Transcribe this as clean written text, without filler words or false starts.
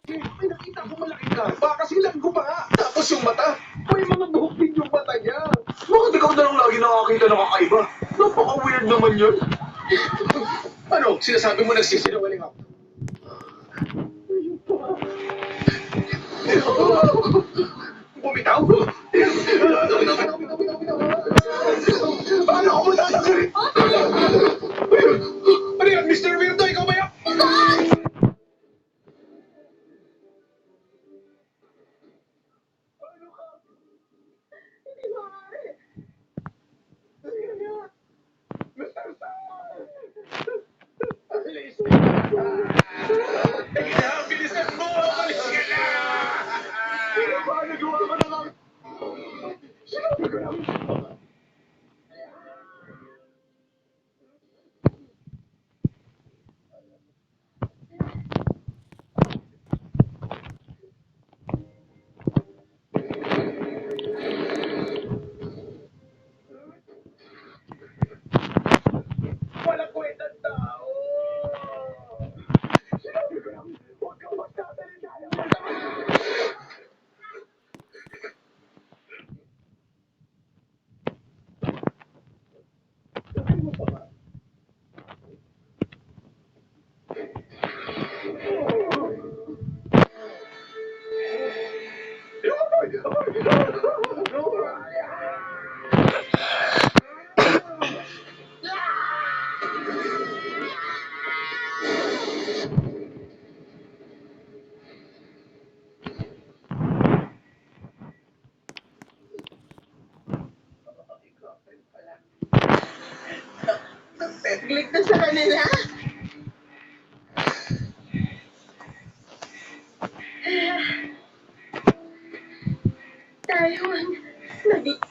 May nakita ko malaking karpa kasi langgo pa nga. Tapos yung mata, may mga buhok din yung mata niya. Bakit ikaw na lang lagi nakakita ng kakaiba? Napaka-weird naman yun. Ano, sinasabi mo nagsisinungaling ako? Bumitaw? Paano ako matatagay? Ano yan, Mr. Weirdo? Ikaw ba yan? Mr. Star! Alis ka na! Kaya, bilisan mo! Alis ka na! Sino ba? Nagawa ko na lang! Sinabi ko lang! Walang kwentang tao! Sinabi ko lang, huwag kang magtatalita ng Sabi mo pa ba? Click na sa kanila. Tayo ang naging